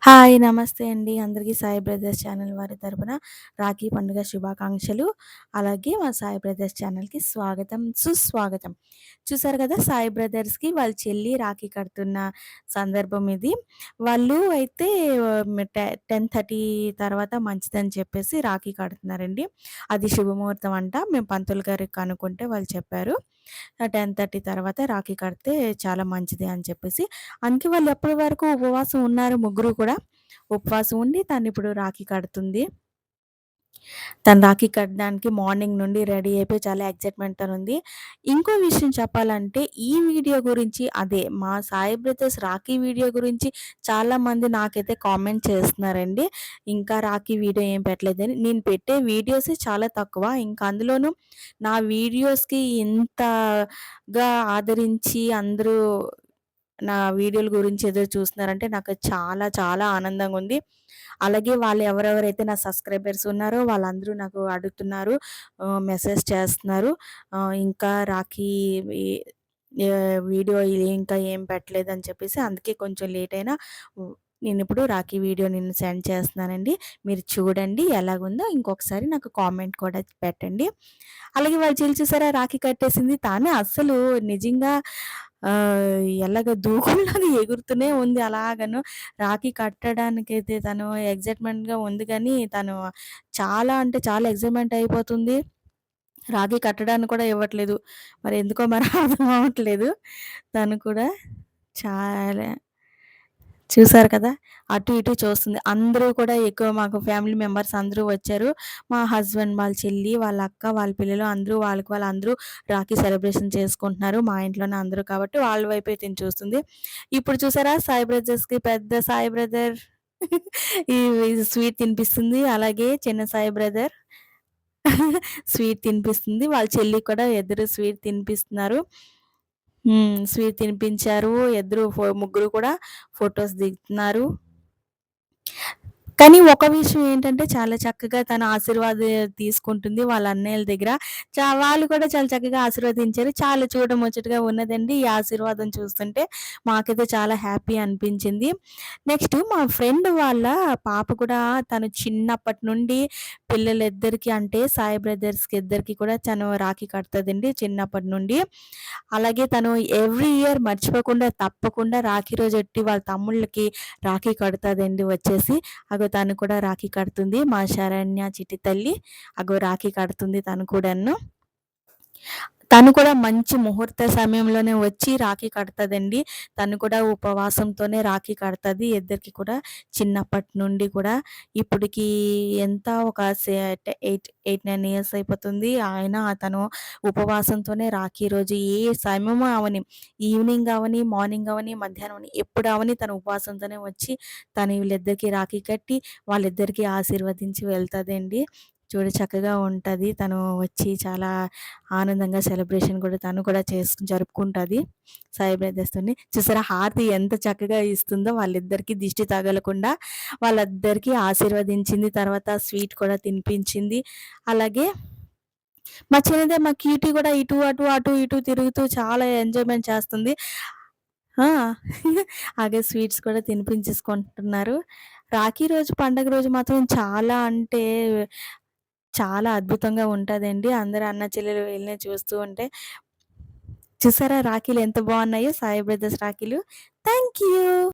Hi! నమస్తే అండి. అందరికీ సాయి బ్రదర్స్ ఛానల్ వారి తరపున రాఖీ పండుగ శుభాకాంక్షలు. అలాగే మా సాయి బ్రదర్స్ ఛానల్‌కి స్వాగతం, సుస్వాగతం. చూసారు కదా! సాయి బ్రదర్స్‌కి వాళ్ళ చెల్లి రాఖీ కడుతున్న సందర్భం ఇది. వాళ్ళు అయితే మ్ టె 10:30 తర్వాత మంచిదని చెప్పేసి రాఖీ కడుతున్నారండి. అది శుభముహూర్తం అంట. మేము పంతులు గారికి కనుక్కుంటే వాళ్ళు చెప్పారు. 10:30 తర్వాత రాఖీ కడితే చాలా మంచిది అని చెప్పేసి. అందుకే వాళ్ళు ఎప్పటి వరకు ఉపవాసం ఉన్నారు ముగ్గురు కూడా. ఉపవాసం ఉండి తనిప్పుడు రాఖీ కడుతుంది. తను రాఖీ కట్టడానికి మార్నింగ్ నుండి రెడీ అయిపోయి చాలా ఎక్సైట్‌మెంట్‌తోనుంది. ఇంకో విషయం చెప్పాలంటే ఈ వీడియో గురించి అదే మా సాయి బ్రదర్స్ రాఖీ వీడియో గురించి చాలామంది నాకైతే కామెంట్ చేస్తున్నారండి. ఇంకా రాఖీ వీడియో ఏం పెట్టలేదని. నేను పెట్టే వీడియోసే చాలా తక్కువ. ఇంకా అందులోనూ నా వీడియోస్‌కి ఇంతగా ఆదరించి అందరూ నా వీడియోల గురించి ఎదురు చూస్తున్నారంటే నాకు చాలా చాలా ఆనందంగా ఉంది. అలాగే వాళ్ళు ఎవరెవరైతే నా సబ్‌స్క్రైబర్స్ ఉన్నారో వాళ్ళందరూ నాకు అడుగుతున్నారు. మెసేజ్ చేస్తున్నారు. ఇంకా రాఖీ వి వీడియో ఇంకా ఏం పెట్టలేదని చెప్పేసి అందుకే కొంచెం లేట్ అయినా హ్మ్. నేనిప్పుడు రాఖీ వీడియో నేను సెండ్ చేస్తున్నానండి. మీరు చూడండి ఎలాగుందో ఇంకొకసారి నాకు కామెంట్ కూడా పెట్టండి. అలాగే వాళ్ళ చెల్లి చూసారా రాఖీ కట్టేసింది. తానే అస్సలు నిజంగా ఎలాగ దూకుడులాగా ఎగురుతూనే ఉంది అలాగను. రాఖీ కట్టడానికైతే తను ఎక్సైట్‌మెంట్‌గా ఉంది గానీ, తను చాలా అంటే చాలా ఎక్సైట్‌మెంట్ అయిపోతుంది. రాఖీ కట్టడానికి కూడా ఇవ్వట్లేదు. మరెందుకో మరి అర్థం అవ్వట్లేదు. తను కూడా చాలా చూసారు కదా! అటు ఇటు చూస్తుంది. అందరూ కూడా ఎక్కువ మాకు ఫ్యామిలీ మెంబర్స్ అందరూ వచ్చారు. మా హస్బెండ్, వాళ్ళ చెల్లి, వాళ్ళ అక్క, వాళ్ళ పిల్లలు అందరూ వాళ్ళకి వాళ్ళు అందరూ రాఖీ సెలబ్రేషన్ చేసుకుంటున్నారు. మా ఇంట్లోనే అందరూ కాబట్టి వాళ్ళ వైపే తిని చూస్తుంది. ఇప్పుడు చూసారా సాయి బ్రదర్స్‌కి పెద్ద సాయి బ్రదర్ ఈ స్వీట్ తినిపిస్తుంది. అలాగే చిన్న సాయి బ్రదర్ స్వీట్ తినిపిస్తుంది. వాళ్ళ చెల్లికి కూడా ఇద్దరు స్వీట్ తినిపిస్తున్నారు. స్వీట్ తినిపించారు. ఇద్దరు ముగ్గురు కూడా ఫోటోస్ దిగుతున్నారు. కానీ ఒక విషయం ఏంటంటే చాలా చక్కగా తన తీసుకుంటుంది వాళ్ళ అన్నయ్యల దగ్గర. వాళ్ళు కూడా చాలా చక్కగా ఆశీర్వదించారు. చాలా చూడముచ్చటగా ఉన్నదండి. ఈ ఆశీర్వాదం చూస్తుంటే మాకైతే చాలా హ్యాపీ అనిపించింది. నెక్స్ట్ మా ఫ్రెండ్ వాళ్ళ పాప కూడా తను చిన్నప్పటి నుండి పిల్లలిద్దరికీ అంటే సాయి బ్రదర్స్‌కి ఇద్దరికీ కూడా తను రాఖీ కడతదండి చిన్నప్పటి నుండి. అలాగే తను ఎవ్రీ ఇయర్ మర్చిపోకుండా తప్పకుండా రాఖీ రోజెట్టి వాళ్ళ తమ్ముళ్ళకి రాఖీ కడతదండి వచ్చేసి. అగో తను కూడా రాఖీ కడుతుంది. మా శరణ్య చిట్టి తల్లి. అగో రాఖీ కడుతుంది తను కూడాను. తను కూడా మంచి ముహూర్త సమయంలోనే వచ్చి రాఖీ కడతదండి. తను కూడా ఉపవాసంతోనే రాఖీ కడతది. ఇద్దరికీ కూడా చిన్నప్పటి నుండి కూడా ఇప్పటికి ఎంత ఒక 8, 9 ఇయర్స్ అయిపోతుంది. అయినా తను ఉపవాసంతోనే రాఖీ రోజు ఏ సమయమో అవని, ఈవినింగ్ అవని, మార్నింగ్ అవని, మధ్యాహ్నం అవని ఎప్పుడు అవని తను ఉపవాసంతోనే వచ్చి తను వీళ్ళిద్దరికీ రాఖీ కట్టి వాళ్ళిద్దరికీ ఆశీర్వదించి వెళ్తదండి. చూడు చక్కగా ఉంటది. తను వచ్చి చాలా ఆనందంగా సెలబ్రేషన్ కూడా తను కూడా జరుపుకుంటది. సాయి బ్రదర్స్‌తోని. చూసారా హారతి ఎంత చక్కగా ఇస్తుందో వాళ్ళిద్దరికీ దిష్టి తగలకుండా వాళ్ళిద్దరికీ ఆశీర్వదించింది. తర్వాత స్వీట్ కూడా తినిపించింది. అలాగే మా క్యూటీ కూడా ఇటు అటు, అటు ఇటు తిరుగుతూ చాలా ఎంజాయ్‌మెంట్ చేస్తుంది. ఆ! అలాగే స్వీట్స్ కూడా తినిపించేసుకుంటున్నారు. రాఖీ రోజు పండగ రోజు మాత్రం చాలా అంటే చాలా అద్భుతంగా ఉంటదండి. అందరూ అన్న చెల్లెలు వీళ్ళని చూస్తూ ఉంటే. చూసారా రాఖీలు ఎంత బావున్నాయో సాయి బ్రదర్స్ రాఖీలు. Thank you.